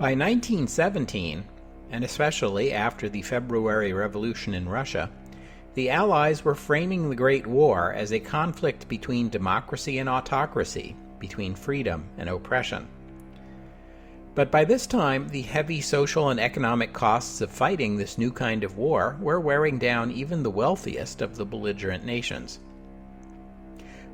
By 1917, and especially after the February Revolution in Russia, the Allies were framing the Great War as a conflict between democracy and autocracy, between freedom and oppression. But by this time, the heavy social and economic costs of fighting this new kind of war were wearing down even the wealthiest of the belligerent nations.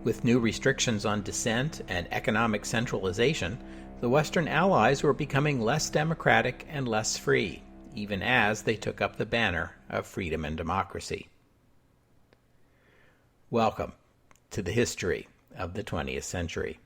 With new restrictions on dissent and economic centralization, the Western Allies were becoming less democratic and less free, even as they took up the banner of freedom and democracy. Welcome to the history of the 20th century.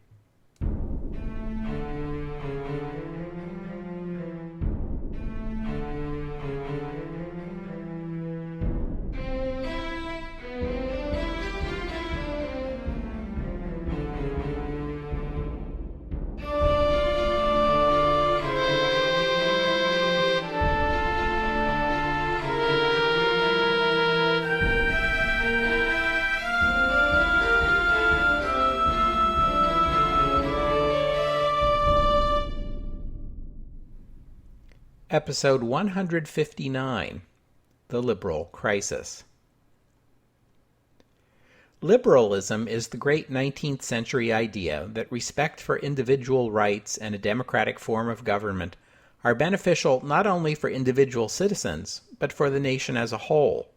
Episode 159, The Liberal Crisis. Liberalism is the great 19th century idea that respect for individual rights and a democratic form of government are beneficial not only for individual citizens, but for the nation as a whole.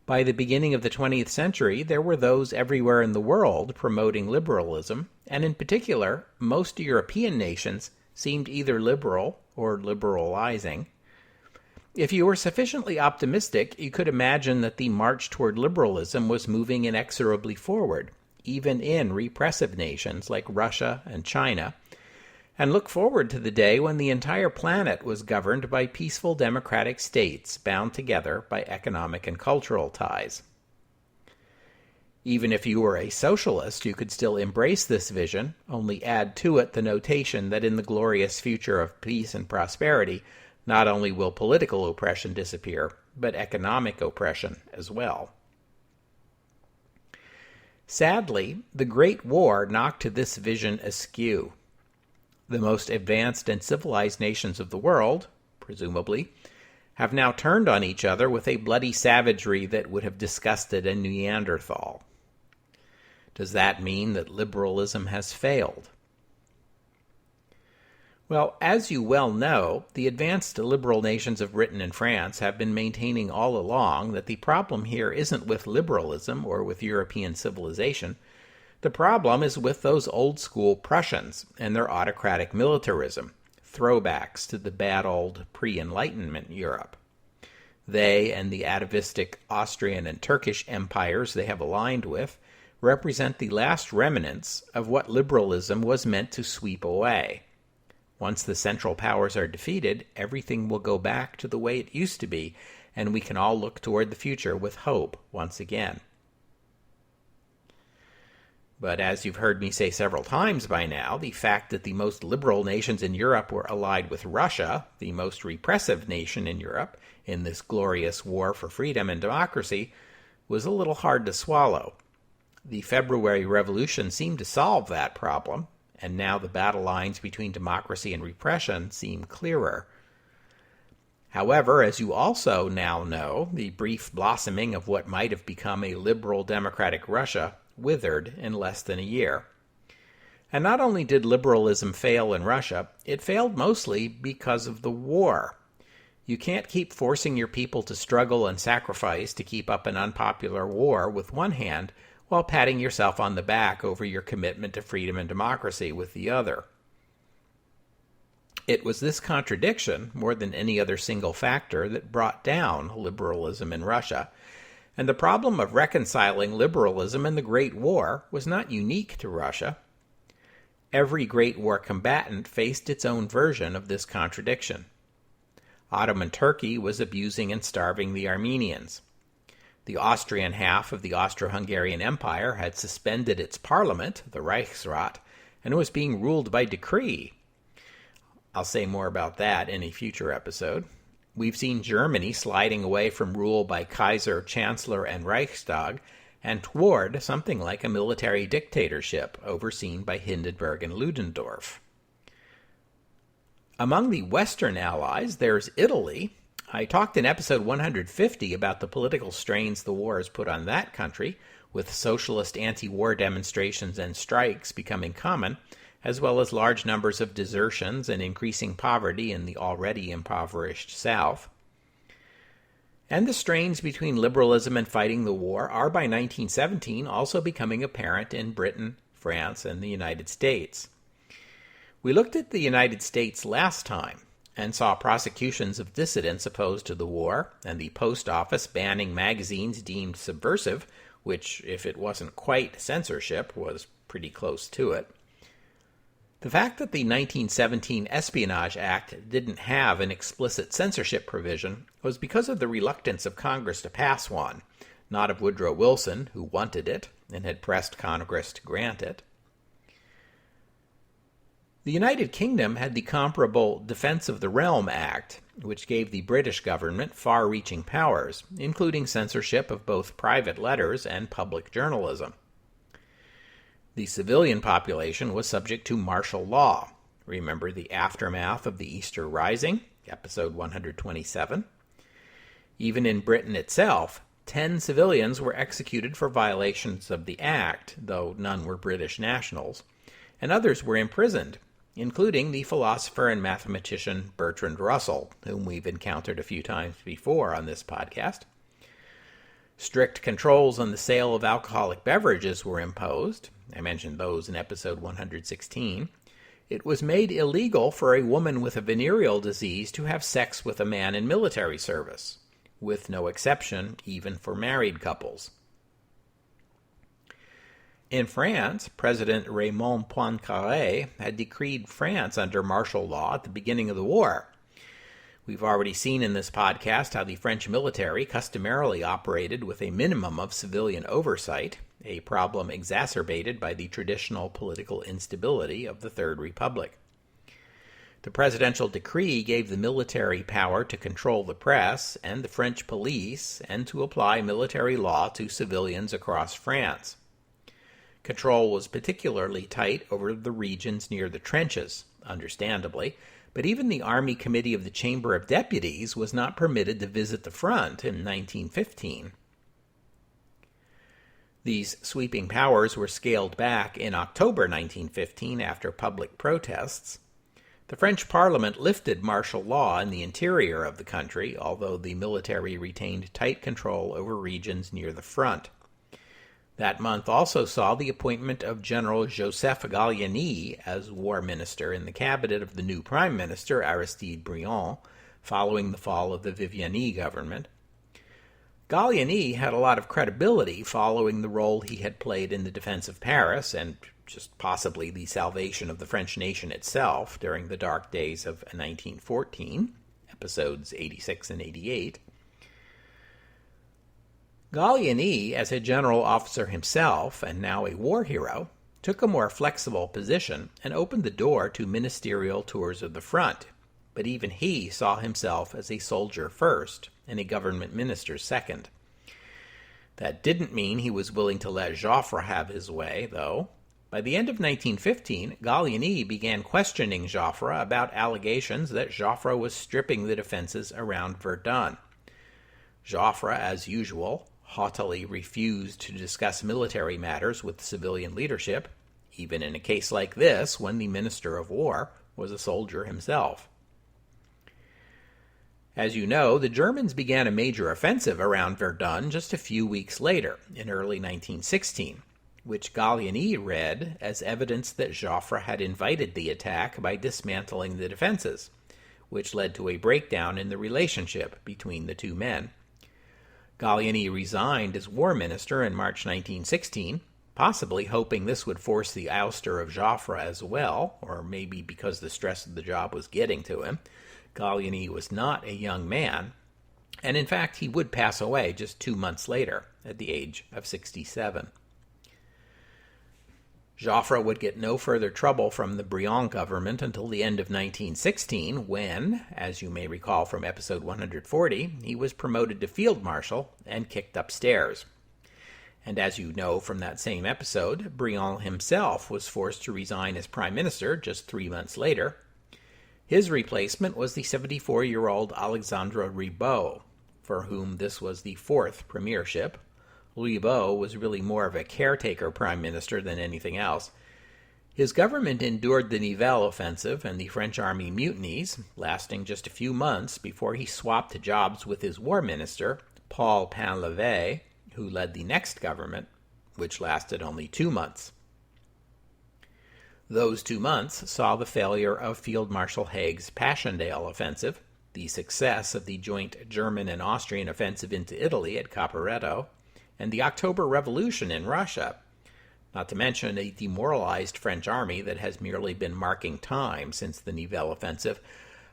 By the beginning of the 20th century, there were those everywhere in the world promoting liberalism, and in particular, most European nations seemed either liberal or liberalizing. If you were sufficiently optimistic, you could imagine that the march toward liberalism was moving inexorably forward, even in repressive nations like Russia and China, and look forward to the day when the entire planet was governed by peaceful democratic states bound together by economic and cultural ties. Even if you were a socialist, you could still embrace this vision, only add to it the notation that in the glorious future of peace and prosperity, not only will political oppression disappear, but economic oppression as well. Sadly, the Great War knocked this vision askew. The most advanced and civilized nations of the world, presumably, have now turned on each other with a bloody savagery that would have disgusted a Neanderthal. Does that mean that liberalism has failed? Well, as you well know, the advanced liberal nations of Britain and France have been maintaining all along that the problem here isn't with liberalism or with European civilization. The problem is with those old-school Prussians and their autocratic militarism, throwbacks to the bad old pre-Enlightenment Europe. They and the atavistic Austrian and Turkish empires they have aligned with represent the last remnants of what liberalism was meant to sweep away. Once the Central Powers are defeated, everything will go back to the way it used to be, and we can all look toward the future with hope once again. But as you've heard me say several times by now, the fact that the most liberal nations in Europe were allied with Russia, the most repressive nation in Europe, in this glorious war for freedom and democracy, was a little hard to swallow. The February Revolution seemed to solve that problem, and now the battle lines between democracy and repression seem clearer. However, as you also now know, the brief blossoming of what might have become a liberal democratic Russia withered in less than a year. And not only did liberalism fail in Russia, it failed mostly because of the war. You can't keep forcing your people to struggle and sacrifice to keep up an unpopular war with one hand, while patting yourself on the back over your commitment to freedom and democracy with the other. It was this contradiction, more than any other single factor, that brought down liberalism in Russia, and the problem of reconciling liberalism and the Great War was not unique to Russia. Every Great War combatant faced its own version of this contradiction. Ottoman Turkey was abusing and starving the Armenians. The Austrian half of the Austro-Hungarian Empire had suspended its parliament, the Reichsrat, and was being ruled by decree. I'll say more about that in a future episode. We've seen Germany sliding away from rule by Kaiser, Chancellor, and Reichstag, and toward something like a military dictatorship overseen by Hindenburg and Ludendorff. Among the Western allies, there's Italy. I talked in episode 150 about the political strains the war has put on that country, with socialist anti-war demonstrations and strikes becoming common, as well as large numbers of desertions and increasing poverty in the already impoverished South. And the strains between liberalism and fighting the war are by 1917 also becoming apparent in Britain, France, and the United States. We looked at the United States last time and saw prosecutions of dissidents opposed to the war and the post office banning magazines deemed subversive, which, if it wasn't quite censorship, was pretty close to it. The fact that the 1917 Espionage Act didn't have an explicit censorship provision was because of the reluctance of Congress to pass one, not of Woodrow Wilson, who wanted it and had pressed Congress to grant it. The United Kingdom had the comparable Defence of the Realm Act, which gave the British government far-reaching powers, including censorship of both private letters and public journalism. The civilian population was subject to martial law. Remember the aftermath of the Easter Rising, episode 127. Even in Britain itself, 10 civilians were executed for violations of the Act, though none were British nationals, and others were imprisoned, including the philosopher and mathematician Bertrand Russell, whom we've encountered a few times before on this podcast. Strict controls on the sale of alcoholic beverages were imposed. I mentioned those in episode 116. It was made illegal for a woman with a venereal disease to have sex with a man in military service, with no exception even for married couples. In France, President Raymond Poincaré had decreed France under martial law at the beginning of the war. We've already seen in this podcast how the French military customarily operated with a minimum of civilian oversight, a problem exacerbated by the traditional political instability of the Third Republic. The presidential decree gave the military power to control the press and the French police and to apply military law to civilians across France. Control was particularly tight over the regions near the trenches, understandably, but even the Army Committee of the Chamber of Deputies was not permitted to visit the front in 1915. These sweeping powers were scaled back in October 1915 after public protests. The French Parliament lifted martial law in the interior of the country, although the military retained tight control over regions near the front. That month also saw the appointment of General Joseph Gallieni as war minister in the cabinet of the new Prime Minister Aristide Briand, following the fall of the Viviani government. Gallieni had a lot of credibility following the role he had played in the defense of Paris and just possibly the salvation of the French nation itself during the dark days of 1914, episodes 86 and 88. Gallieni, as a general officer himself and now a war hero, took a more flexible position and opened the door to ministerial tours of the front, but even he saw himself as a soldier first and a government minister second. That didn't mean he was willing to let Joffre have his way, though. By the end of 1915, Gallieni began questioning Joffre about allegations that Joffre was stripping the defenses around Verdun. Joffre, as usual, haughtily refused to discuss military matters with civilian leadership, even in a case like this when the Minister of War was a soldier himself. As you know, the Germans began a major offensive around Verdun just a few weeks later, in early 1916, which Gallieni read as evidence that Joffre had invited the attack by dismantling the defenses, which led to a breakdown in the relationship between the two men. Gallieni resigned as war minister in March 1916, possibly hoping this would force the ouster of Joffre as well, or maybe because the stress of the job was getting to him. Gallieni was not a young man, and in fact he would pass away just 2 months later, at the age of 67. Joffre would get no further trouble from the Briand government until the end of 1916 when, as you may recall from episode 140, he was promoted to field marshal and kicked upstairs. And as you know from that same episode, Briand himself was forced to resign as prime minister just 3 months later. His replacement was the 74-year-old Alexandre Ribot, for whom this was the fourth premiership. Ribot was really more of a caretaker prime minister than anything else. His government endured the Nivelle offensive and the French army mutinies, lasting just a few months before he swapped jobs with his war minister, Paul Painlevé, who led the next government, which lasted only 2 months. Those 2 months saw the failure of Field Marshal Haig's Passchendaele offensive, the success of the joint German and Austrian offensive into Italy at Caporetto, and the October Revolution in Russia, not to mention a demoralized French army that has merely been marking time since the Nivelle offensive,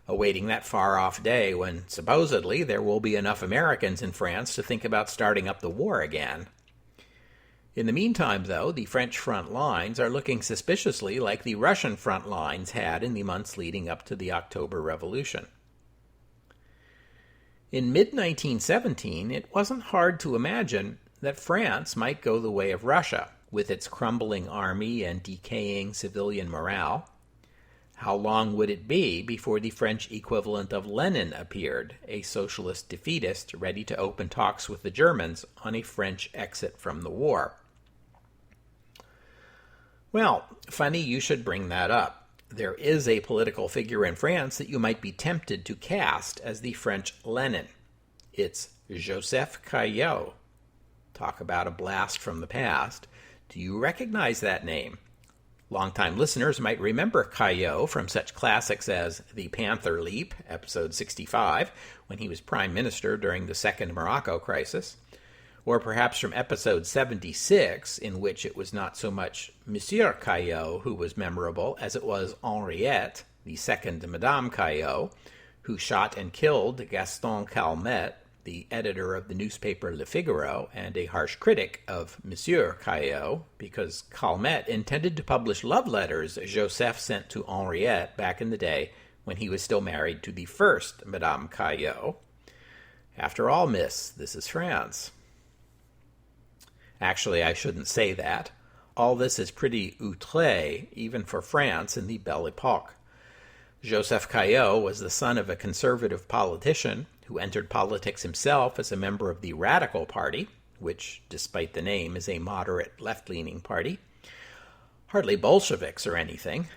awaiting that far-off day when supposedly there will be enough Americans in France to think about starting up the war again. In the meantime, though, the French front lines are looking suspiciously like the Russian front lines had in the months leading up to the October Revolution. In mid-1917, it wasn't hard to imagine that France might go the way of Russia, with its crumbling army and decaying civilian morale. How long would it be before the French equivalent of Lenin appeared, a socialist defeatist ready to open talks with the Germans on a French exit from the war? Well, funny you should bring that up. There is a political figure in France that you might be tempted to cast as the French Lenin. It's Joseph Caillaux. Talk about a blast from the past. Do you recognize that name? Longtime listeners might remember Caillaux from such classics as The Panther Leap, episode 65, when he was prime minister during the Second Morocco Crisis, or perhaps from episode 76, in which it was not so much Monsieur Caillaux who was memorable as it was Henriette, the second Madame Caillaux, who shot and killed Gaston Calmette, the editor of the newspaper Le Figaro and a harsh critic of Monsieur Caillaux, because Calmette intended to publish love letters Joseph sent to Henriette back in the day when he was still married to the first Madame Caillaux. After all, miss, this is France. Actually, I shouldn't say that. All this is pretty outré, even for France in the Belle Époque. Joseph Caillaux was the son of a conservative politician who entered politics himself as a member of the Radical Party, which, despite the name, is a moderate left-leaning party. Hardly Bolsheviks or anything.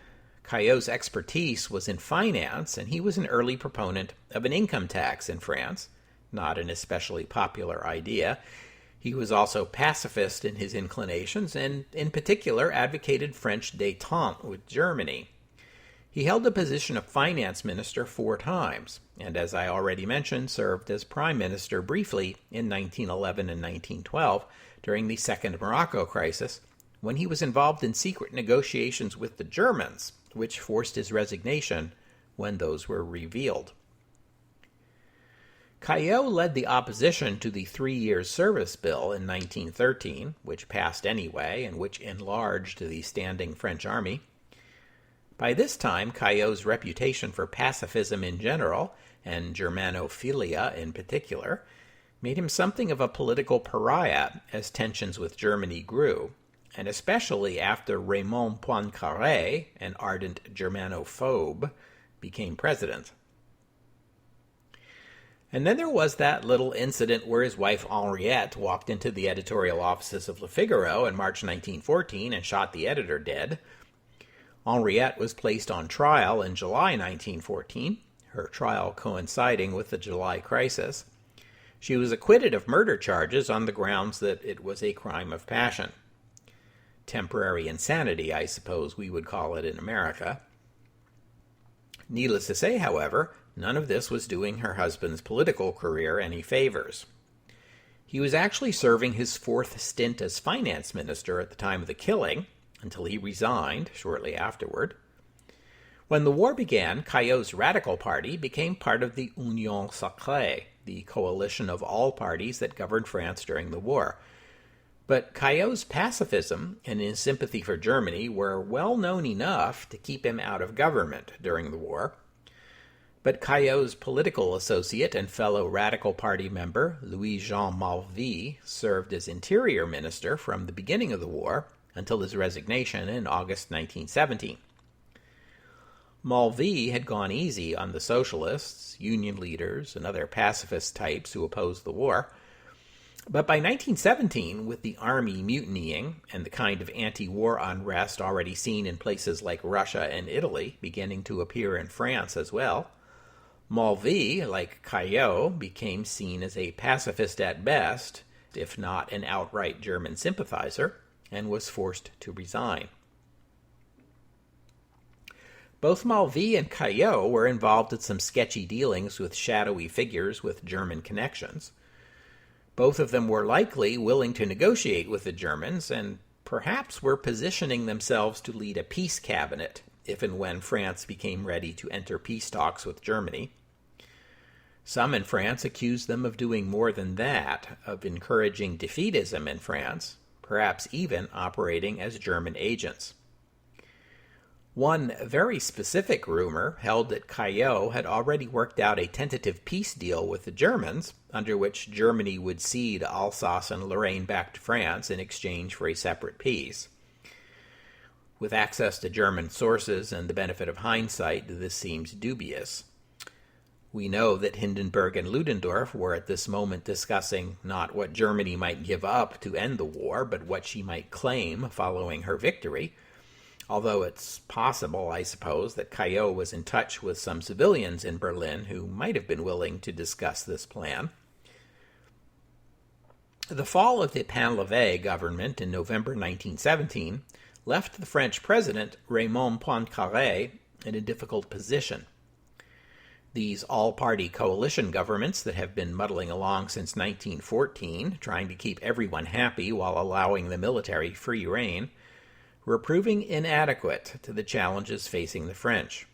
Caillaux's expertise was in finance, and he was an early proponent of an income tax in France, not an especially popular idea. He was also pacifist in his inclinations, and in particular advocated French détente with Germany. He held the position of finance minister 4 times, and as I already mentioned, served as prime minister briefly in 1911 and 1912 during the Second Morocco Crisis, when he was involved in secret negotiations with the Germans, which forced his resignation when those were revealed. Caillaux led the opposition to the 3-year service bill in 1913, which passed anyway and which enlarged the standing French army. By this time, Caillaux's reputation for pacifism in general, and Germanophilia in particular, made him something of a political pariah as tensions with Germany grew, and especially after Raymond Poincaré, an ardent Germanophobe, became president. And then there was that little incident where his wife Henriette walked into the editorial offices of Le Figaro in March 1914 and shot the editor dead. Henriette was placed on trial in July 1914, her trial coinciding with the July crisis. She was acquitted of murder charges on the grounds that it was a crime of passion. Temporary insanity, I suppose we would call it in America. Needless to say, however, none of this was doing her husband's political career any favors. He was actually serving his 4th stint as finance minister at the time of the killing, until he resigned shortly afterward. When the war began, Caillaux's Radical Party became part of the Union Sacrée, the coalition of all parties that governed France during the war. But Caillaux's pacifism and his sympathy for Germany were well known enough to keep him out of government during the war. But Caillaux's political associate and fellow Radical Party member, Louis-Jean Malvy, served as interior minister from the beginning of the war until his resignation in August 1917. Mulvey had gone easy on the socialists, union leaders, and other pacifist types who opposed the war. But by 1917, with the army mutinying and the kind of anti-war unrest already seen in places like Russia and Italy beginning to appear in France as well, Mulvey, like Caillaux, became seen as a pacifist at best, if not an outright German sympathizer, and was forced to resign. Both Mulvey and Caillaux were involved in some sketchy dealings with shadowy figures with German connections. Both of them were likely willing to negotiate with the Germans and perhaps were positioning themselves to lead a peace cabinet if and when France became ready to enter peace talks with Germany. Some in France accused them of doing more than that, of encouraging defeatism in France, perhaps even operating as German agents. One very specific rumor held that Caillaux had already worked out a tentative peace deal with the Germans, under which Germany would cede Alsace and Lorraine back to France in exchange for a separate peace. With access to German sources and the benefit of hindsight, this seems dubious. We know that Hindenburg and Ludendorff were at this moment discussing not what Germany might give up to end the war, but what she might claim following her victory. Although it's possible, I suppose, that Caillaux was in touch with some civilians in Berlin who might have been willing to discuss this plan. The fall of the Painlevé government in November 1917 left the French president, Raymond Poincaré, in a difficult position. These all-party coalition governments that have been muddling along since 1914, trying to keep everyone happy while allowing the military free rein, were proving inadequate to the challenges facing the French.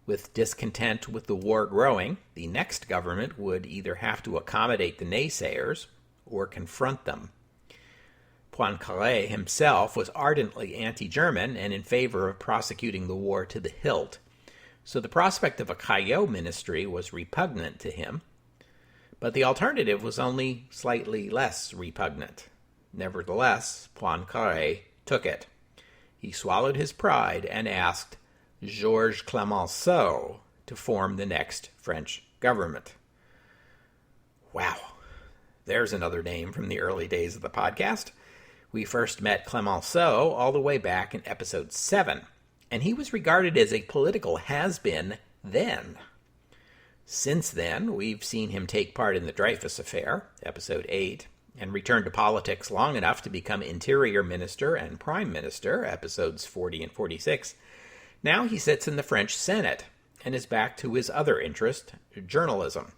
With discontent with the war growing, the next government would either have to accommodate the naysayers or confront them. Poincaré himself was ardently anti-German and in favor of prosecuting the war to the hilt, so the prospect of a Caillaux ministry was repugnant to him, but the alternative was only slightly less repugnant. Nevertheless, Poincaré took it. He swallowed his pride and asked Georges Clemenceau to form the next French government. Wow, there's another name from the early days of the podcast. We first met Clemenceau all the way back in episode 7, and he was regarded as a political has-been then. Since then, we've seen him take part in the Dreyfus Affair, episode 8, and return to politics long enough to become Interior Minister and Prime Minister, episodes 40 and 46. Now he sits in the French Senate and is back to his other interest, journalism.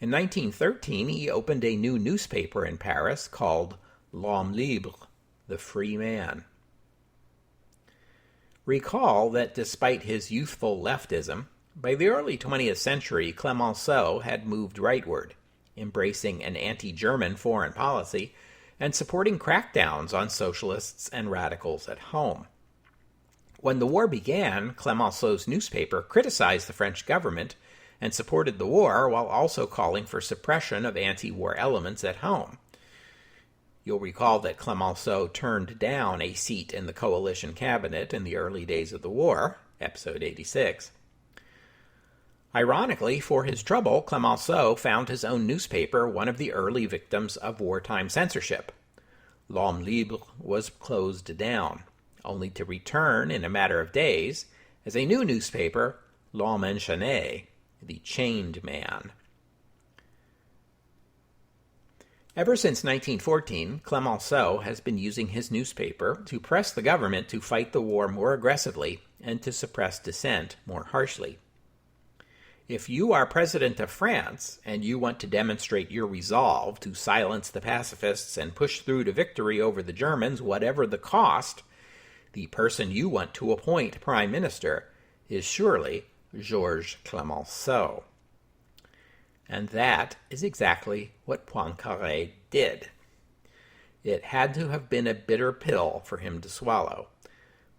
In 1913, he opened a new newspaper in Paris called L'Homme Libre, the Free Man. Recall that despite his youthful leftism, by the early 20th century, Clemenceau had moved rightward, embracing an anti-German foreign policy and supporting crackdowns on socialists and radicals at home. When the war began, Clemenceau's newspaper criticized the French government and supported the war while also calling for suppression of anti-war elements at home. You'll recall that Clemenceau turned down a seat in the coalition cabinet in the early days of the war, episode 86. Ironically, for his trouble, Clemenceau found his own newspaper one of the early victims of wartime censorship. L'Homme Libre was closed down, only to return in a matter of days as a new newspaper, L'Homme Enchaîné, the Chained Man. Ever since 1914, Clemenceau has been using his newspaper to press the government to fight the war more aggressively and to suppress dissent more harshly. If you are president of France and you want to demonstrate your resolve to silence the pacifists and push through to victory over the Germans, whatever the cost, the person you want to appoint prime minister is surely Georges Clemenceau. And that is exactly what Poincaré did. It had to have been a bitter pill for him to swallow.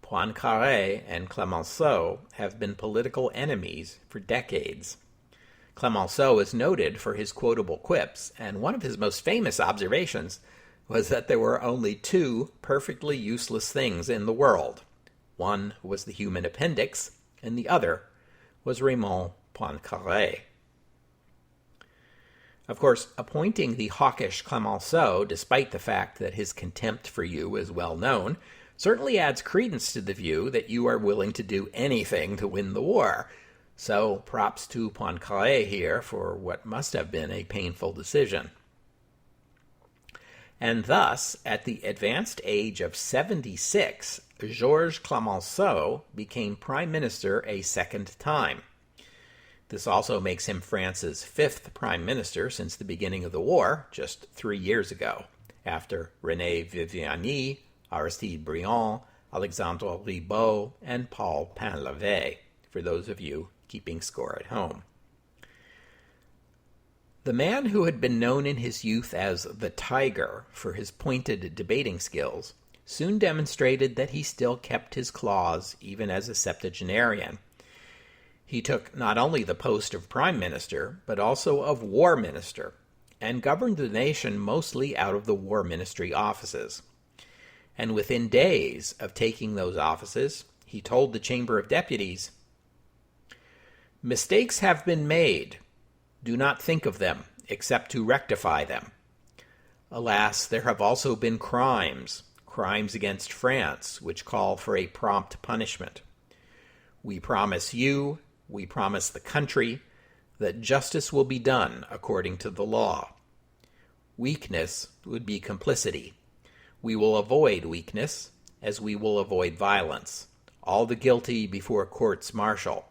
Poincaré and Clemenceau have been political enemies for decades. Clemenceau is noted for his quotable quips, and one of his most famous observations was that there were only two perfectly useless things in the world. One was the human appendix, and the other was Raymond Poincaré. Of course, appointing the hawkish Clemenceau, despite the fact that his contempt for you is well known, certainly adds credence to the view that you are willing to do anything to win the war. So props to Poincaré here for what must have been a painful decision. And thus, at the advanced age of 76, Georges Clemenceau became prime minister a second time. This also makes him France's fifth prime minister since the beginning of the war, just 3 years ago, after René Viviani, Aristide Briand, Alexandre Ribot, and Paul Painlevé, for those of you keeping score at home. The man who had been known in his youth as the Tiger for his pointed debating skills soon demonstrated that he still kept his claws even as a septuagenarian. He took not only the post of prime minister, but also of war minister, and governed the nation mostly out of the war ministry offices. And within days of taking those offices, he told the Chamber of Deputies, "Mistakes have been made. Do not think of them, except to rectify them. Alas, there have also been crimes against France, which call for a prompt punishment. We promise you, we promise the country, that justice will be done according to the law. Weakness would be complicity. We will avoid weakness, as we will avoid violence. All the guilty before courts martial.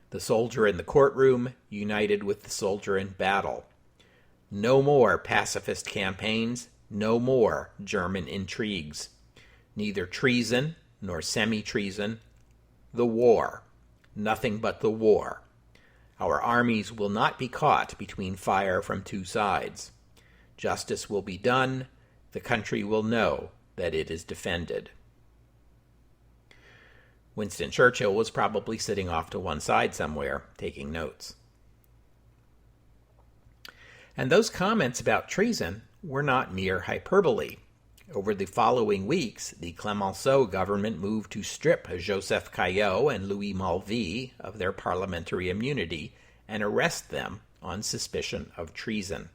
The soldier in the courtroom united with the soldier in battle. No more pacifist campaigns, no more German intrigues. Neither treason nor semi-treason. The war. Nothing but the war. Our armies will not be caught between fire from two sides. Justice will be done. The country will know that it is defended." Winston Churchill was probably sitting off to one side somewhere, taking notes. And those comments about treason were not mere hyperbole. Over the following weeks, the Clemenceau government moved to strip Joseph Caillaux and Louis Malvy of their parliamentary immunity and arrest them on suspicion of treason.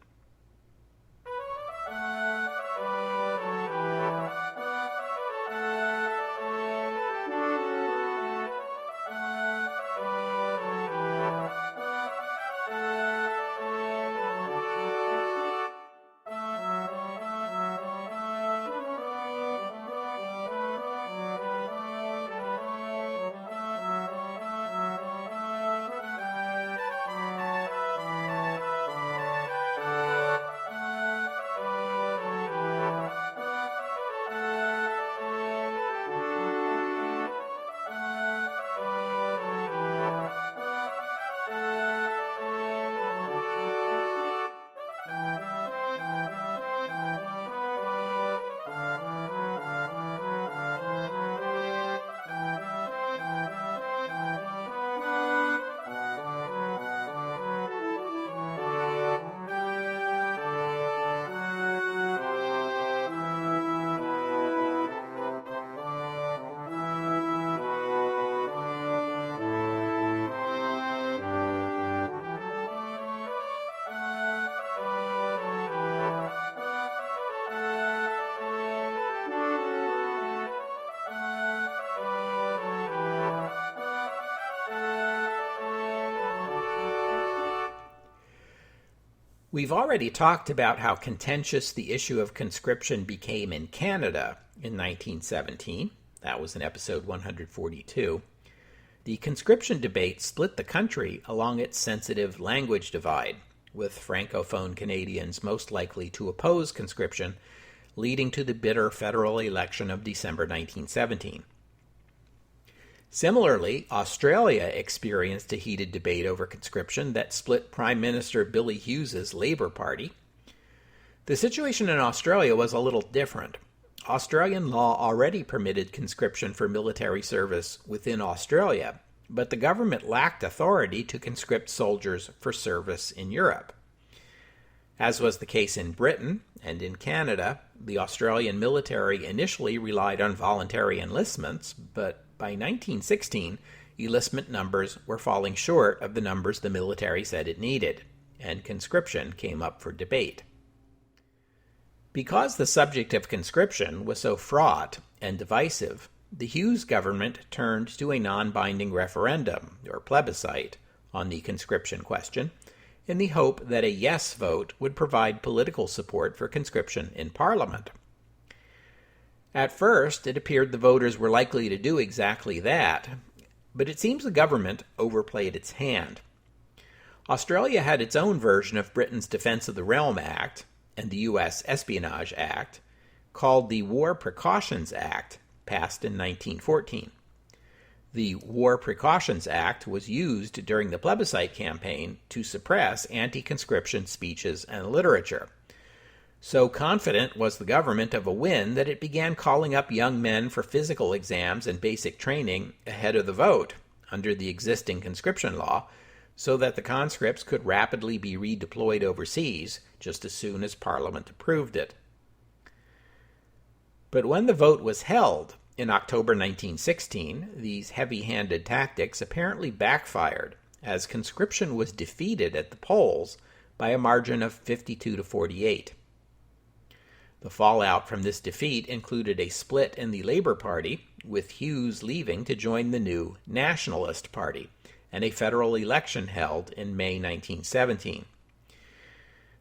We've already talked about how contentious the issue of conscription became in Canada in 1917. That was in episode 142. The conscription debate split the country along its sensitive language divide, with Francophone Canadians most likely to oppose conscription, leading to the bitter federal election of December 1917. Similarly, Australia experienced a heated debate over conscription that split Prime Minister Billy Hughes's Labour Party. The situation in Australia was a little different. Australian law already permitted conscription for military service within Australia, but the government lacked authority to conscript soldiers for service in Europe. As was the case in Britain and in Canada, the Australian military initially relied on voluntary enlistments, but by 1916, enlistment numbers were falling short of the numbers the military said it needed, and conscription came up for debate. Because the subject of conscription was so fraught and divisive, the Hughes government turned to a non-binding referendum, or plebiscite, on the conscription question, in the hope that a yes vote would provide political support for conscription in Parliament. At first, it appeared the voters were likely to do exactly that, but it seems the government overplayed its hand. Australia had its own version of Britain's Defence of the Realm Act and the U.S. Espionage Act, called the War Precautions Act, passed in 1914. The War Precautions Act was used during the plebiscite campaign to suppress anti-conscription speeches and literature. So confident was the government of a win that it began calling up young men for physical exams and basic training ahead of the vote under the existing conscription law, so that the conscripts could rapidly be redeployed overseas just as soon as Parliament approved it. But when the vote was held in October 1916, these heavy-handed tactics apparently backfired, as conscription was defeated at the polls by a margin of 52 to 48. The fallout from this defeat included a split in the Labour Party, with Hughes leaving to join the new Nationalist Party, and a federal election held in May 1917.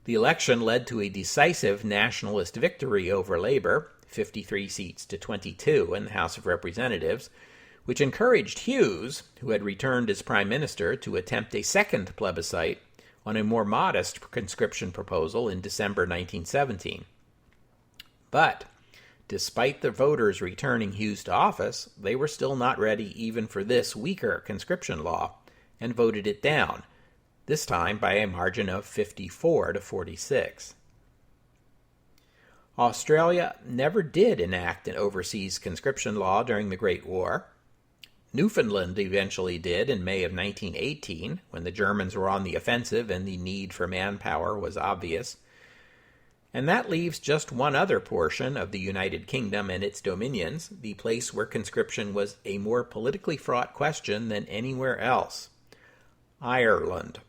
The election led to a decisive nationalist victory over Labour, 53 seats to 22 in the House of Representatives, which encouraged Hughes, who had returned as Prime Minister, to attempt a second plebiscite on a more modest conscription proposal in December 1917. But, despite the voters returning Hughes to office, they were still not ready even for this weaker conscription law, and voted it down, this time by a margin of 54 to 46. Australia never did enact an overseas conscription law during the Great War. Newfoundland eventually did in May of 1918, when the Germans were on the offensive and the need for manpower was obvious. And that leaves just one other portion of the United Kingdom and its dominions, the place where conscription was a more politically fraught question than anywhere else: Ireland.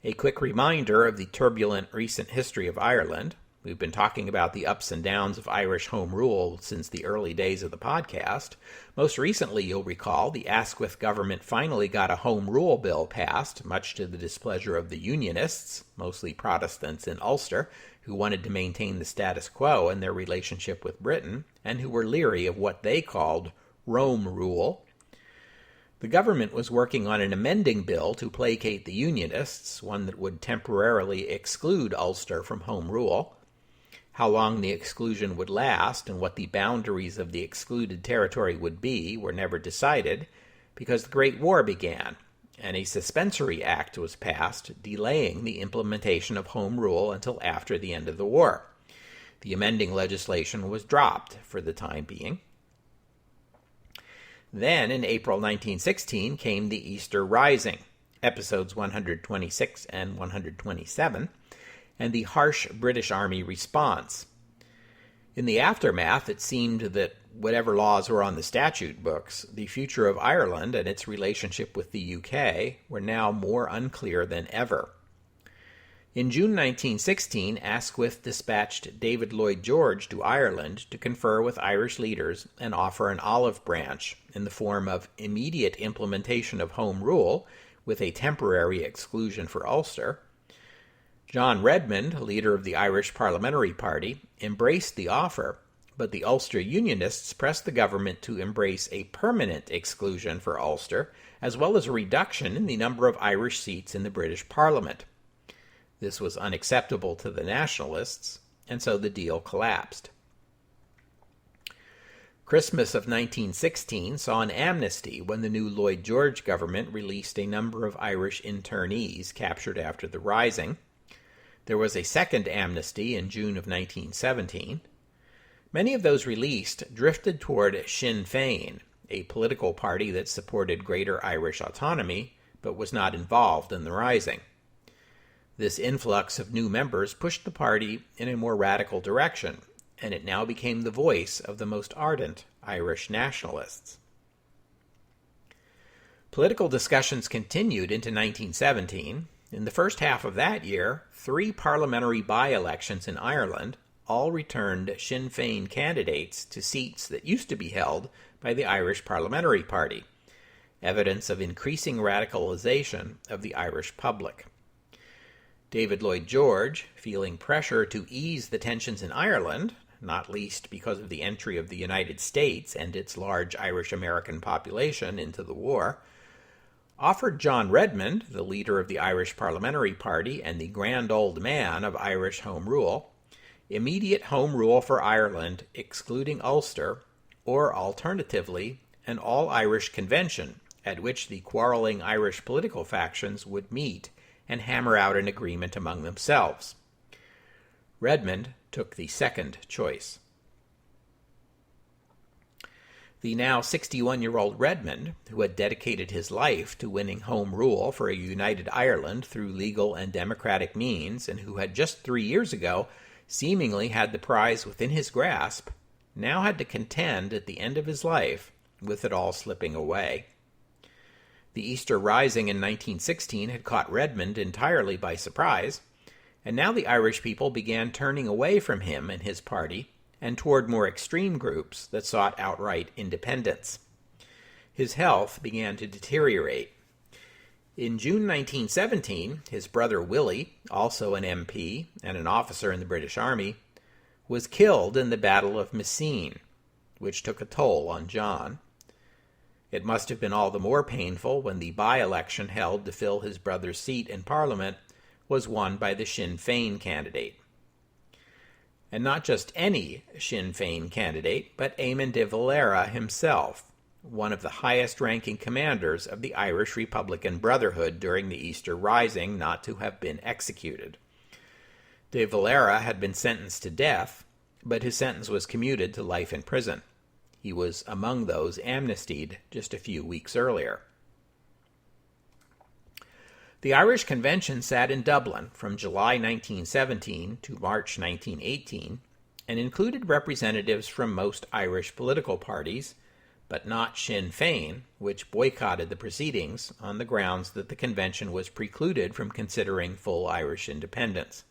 A quick reminder of the turbulent recent history of Ireland. We've been talking about the ups and downs of Irish Home Rule since the early days of the podcast. Most recently, you'll recall, the Asquith government finally got a Home Rule bill passed, much to the displeasure of the Unionists, mostly Protestants in Ulster, who wanted to maintain the status quo in their relationship with Britain, and who were leery of what they called Rome Rule. The government was working on an amending bill to placate the Unionists, one that would temporarily exclude Ulster from Home Rule. How long the exclusion would last and what the boundaries of the excluded territory would be were never decided, because the Great War began, and a suspensory act was passed delaying the implementation of Home Rule until after the end of the war. The amending legislation was dropped for the time being. Then, in April 1916, came the Easter Rising, episodes 126 and 127, and the harsh British Army response. In the aftermath, it seemed that whatever laws were on the statute books, the future of Ireland and its relationship with the UK were now more unclear than ever. In June 1916, Asquith dispatched David Lloyd George to Ireland to confer with Irish leaders and offer an olive branch in the form of immediate implementation of Home Rule with a temporary exclusion for Ulster. John Redmond, leader of the Irish Parliamentary Party, embraced the offer, but the Ulster Unionists pressed the government to embrace a permanent exclusion for Ulster, as well as a reduction in the number of Irish seats in the British Parliament. This was unacceptable to the nationalists, and so the deal collapsed. Christmas of 1916 saw an amnesty when the new Lloyd George government released a number of Irish internees captured after the Rising. There was a second amnesty in June of 1917. Many of those released drifted toward Sinn Féin, a political party that supported greater Irish autonomy, but was not involved in the Rising. This influx of new members pushed the party in a more radical direction, and it now became the voice of the most ardent Irish nationalists. Political discussions continued into 1917. In the first half of that year, 3 parliamentary by-elections in Ireland all returned Sinn Féin candidates to seats that used to be held by the Irish Parliamentary Party, evidence of increasing radicalization of the Irish public. David Lloyd George, feeling pressure to ease the tensions in Ireland, not least because of the entry of the United States and its large Irish-American population into the war, offered John Redmond, the leader of the Irish Parliamentary Party and the grand old man of Irish Home Rule, immediate Home Rule for Ireland, excluding Ulster, or alternatively, an all-Irish convention at which the quarreling Irish political factions would meet and hammer out an agreement among themselves. Redmond took the second choice. The now 61-year-old Redmond, who had dedicated his life to winning Home Rule for a united Ireland through legal and democratic means, and who had just 3 years ago seemingly had the prize within his grasp, now had to contend at the end of his life with it all slipping away. The Easter Rising in 1916 had caught Redmond entirely by surprise, and now the Irish people began turning away from him and his party and toward more extreme groups that sought outright independence. His health began to deteriorate. In June 1917, his brother Willie, also an MP and an officer in the British Army, was killed in the Battle of Messines, which took a toll on John. It must have been all the more painful when the by-election held to fill his brother's seat in Parliament was won by the Sinn Féin candidate. And not just any Sinn Féin candidate, but Eamon de Valera himself, one of the highest-ranking commanders of the Irish Republican Brotherhood during the Easter Rising not to have been executed. De Valera had been sentenced to death, but his sentence was commuted to life in prison. He was among those amnestied just a few weeks earlier. The Irish Convention sat in Dublin from July 1917 to March 1918 and included representatives from most Irish political parties, but not Sinn Féin, which boycotted the proceedings on the grounds that the convention was precluded from considering full Irish independence.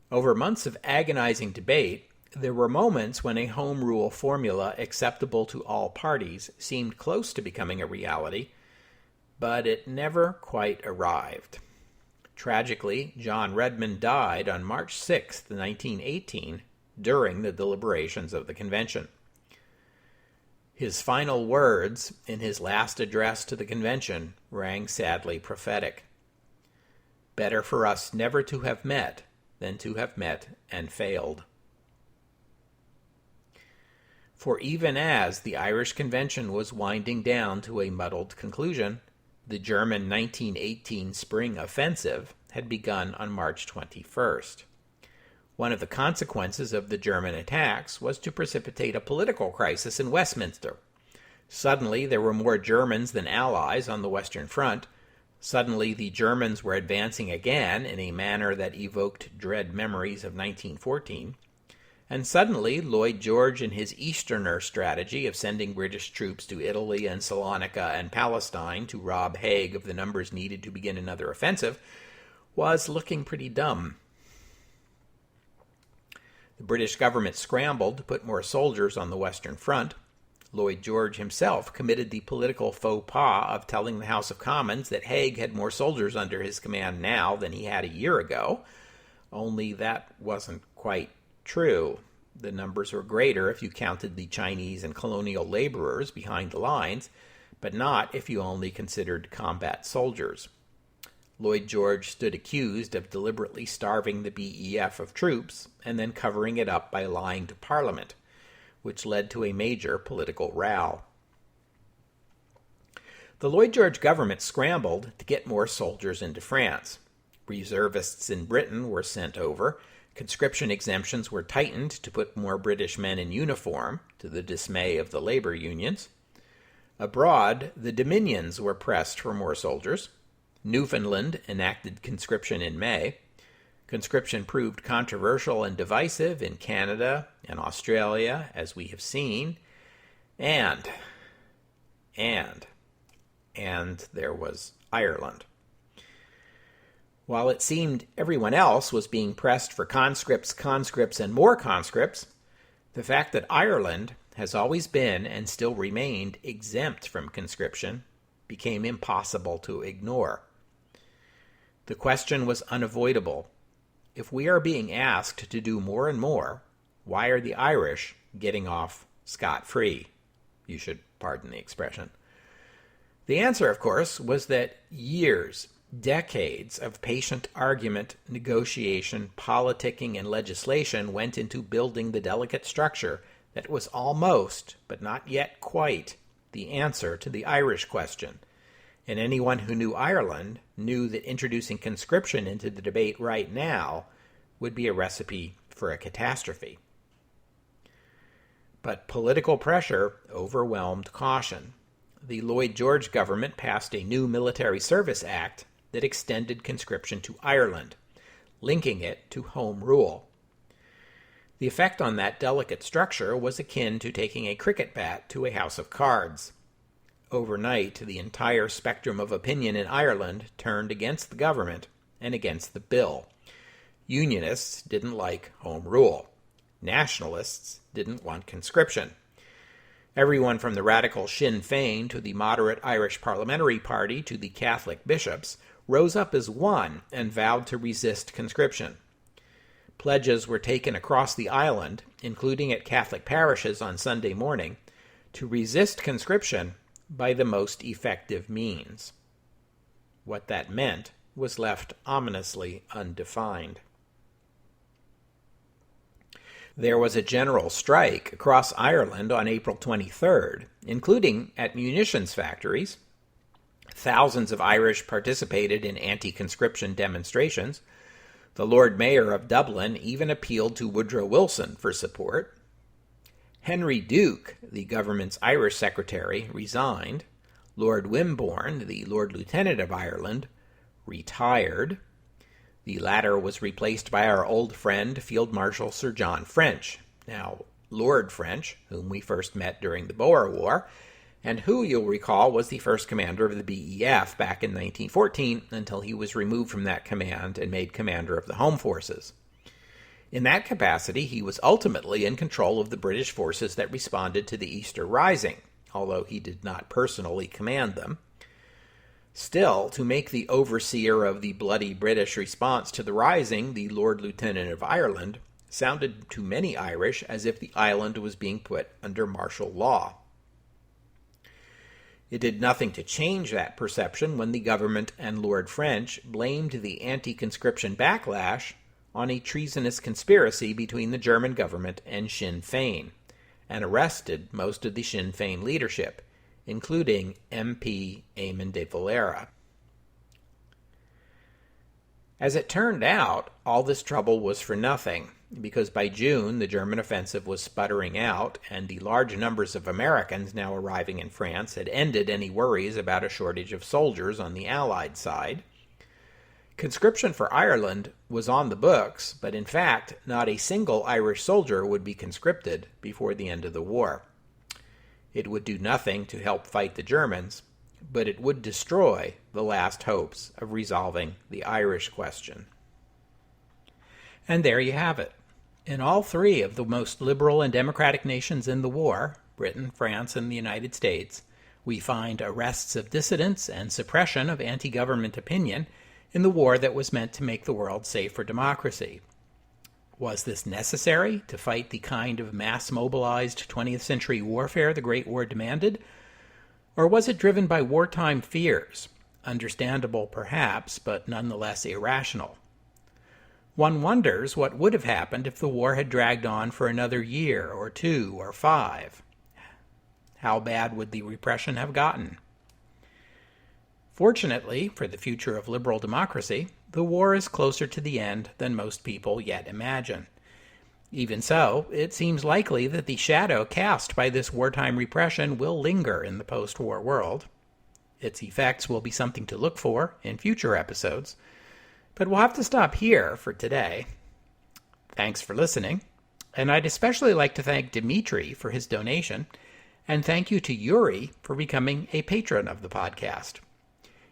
Over months of agonizing debate, there were moments when a home rule formula acceptable to all parties seemed close to becoming a reality, but it never quite arrived. Tragically, John Redmond died on March 6, 1918, during the deliberations of the convention. His final words in his last address to the convention rang sadly prophetic. "Better for us never to have met than to have met and failed." For even as the Irish Convention was winding down to a muddled conclusion, the German 1918 spring offensive had begun on March 21st. One of the consequences of the German attacks was to precipitate a political crisis in Westminster. Suddenly there were more Germans than Allies on the Western Front. Suddenly the Germans were advancing again in a manner that evoked dread memories of 1914. And suddenly, Lloyd George and his Easterner strategy of sending British troops to Italy and Salonika and Palestine to rob Haig of the numbers needed to begin another offensive was looking pretty dumb. The British government scrambled to put more soldiers on the Western Front. Lloyd George himself committed the political faux pas of telling the House of Commons that Haig had more soldiers under his command now than he had a year ago, only that wasn't quite true. The numbers were greater if you counted the Chinese and colonial laborers behind the lines, but not if you only considered combat soldiers. Lloyd George stood accused of deliberately starving the BEF of troops and then covering it up by lying to Parliament, which led to a major political row. The Lloyd George government scrambled to get more soldiers into France. Reservists in Britain were sent over. Conscription exemptions were tightened to put more British men in uniform, to the dismay of the labor unions. Abroad, the Dominions were pressed for more soldiers. Newfoundland enacted conscription in May. Conscription proved controversial and divisive in Canada and Australia, as we have seen, And there was Ireland. While it seemed everyone else was being pressed for conscripts, and more conscripts, the fact that Ireland has always been and still remained exempt from conscription became impossible to ignore. The question was unavoidable. If we are being asked to do more and more, why are the Irish getting off scot-free? You should pardon the expression. The answer, of course, was that years, decades of patient argument, negotiation, politicking, and legislation went into building the delicate structure that was almost, but not yet quite, the answer to the Irish question. And anyone who knew Ireland knew that introducing conscription into the debate right now would be a recipe for a catastrophe. But political pressure overwhelmed caution. The Lloyd George government passed a new Military Service Act that extended conscription to Ireland, linking it to Home Rule. The effect on that delicate structure was akin to taking a cricket bat to a house of cards. Overnight, the entire spectrum of opinion in Ireland turned against the government and against the bill. Unionists didn't like Home Rule. Nationalists didn't want conscription. Everyone from the radical Sinn Féin to the moderate Irish Parliamentary Party to the Catholic bishops rose up as one and vowed to resist conscription. Pledges were taken across the island, including at Catholic parishes on Sunday morning, to resist conscription by the most effective means. What that meant was left ominously undefined. There was a general strike across Ireland on April 23rd, including at munitions factories. Thousands of Irish participated in anti-conscription demonstrations. The Lord Mayor of Dublin even appealed to Woodrow Wilson for support. Henry Duke, the government's Irish secretary, resigned. Lord Wimborne, the Lord Lieutenant of Ireland, retired. The latter was replaced by our old friend, Field Marshal Sir John French, now Lord French, whom we first met during the Boer War, and who, you'll recall, was the first commander of the BEF back in 1914 until he was removed from that command and made commander of the Home Forces. In that capacity, he was ultimately in control of the British forces that responded to the Easter Rising, although he did not personally command them. Still, to make the overseer of the bloody British response to the Rising the Lord Lieutenant of Ireland sounded to many Irish as if the island was being put under martial law. It did nothing to change that perception when the government and Lord French blamed the anti-conscription backlash on a treasonous conspiracy between the German government and Sinn Féin, and arrested most of the Sinn Féin leadership, including MP Eamon de Valera. As it turned out, all this trouble was for nothing, because by June the German offensive was sputtering out, and the large numbers of Americans now arriving in France had ended any worries about a shortage of soldiers on the Allied side. Conscription for Ireland was on the books, but in fact, not a single Irish soldier would be conscripted before the end of the war. It would do nothing to help fight the Germans, but it would destroy the last hopes of resolving the Irish question. And there you have it. In all three of the most liberal and democratic nations in the war, Britain, France, and the United States, we find arrests of dissidents and suppression of anti-government opinion in the war that was meant to make the world safe for democracy. Was this necessary to fight the kind of mass-mobilized 20th century warfare the Great War demanded? Or was it driven by wartime fears, understandable perhaps, but nonetheless irrational? One wonders what would have happened if the war had dragged on for another year or 2 or 5. How bad would the repression have gotten? Fortunately, for the future of liberal democracy, the war is closer to the end than most people yet imagine. Even so, it seems likely that the shadow cast by this wartime repression will linger in the post-war world. Its effects will be something to look for in future episodes, but we'll have to stop here for today. Thanks for listening, and I'd especially like to thank Dimitri for his donation, And thank you to Yuri for becoming a patron of the podcast.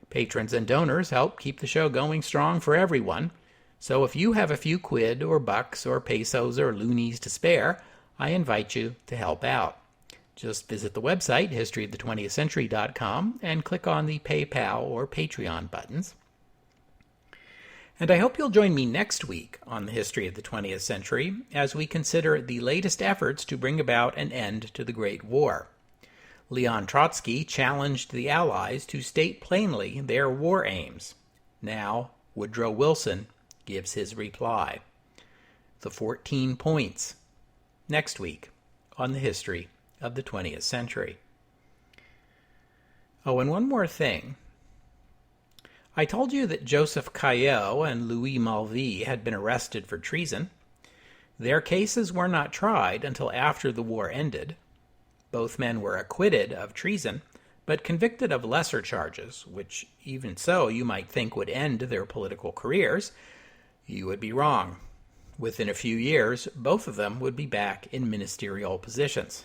Patrons and donors help keep the show going strong for everyone. So if you have a few quid or bucks or pesos or loonies to spare, I invite you to help out. Just visit the website, historyofthe20thcentury.com, and click on the PayPal or Patreon buttons. And I hope you'll join me next week on the History of the 20th Century as we consider the latest efforts to bring about an end to the Great War. Leon Trotsky challenged the Allies to state plainly their war aims. Now, Woodrow Wilson gives his reply. The 14 points. Next week on the History of the 20th Century. Oh, and one more thing. I told you that Joseph Caillaux and Louis Malvy had been arrested for treason. Their cases were not tried until after the war ended. Both men were acquitted of treason, but convicted of lesser charges, which even so you might think would end their political careers. You would be wrong. Within a few years, both of them would be back in ministerial positions.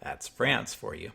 That's France for you.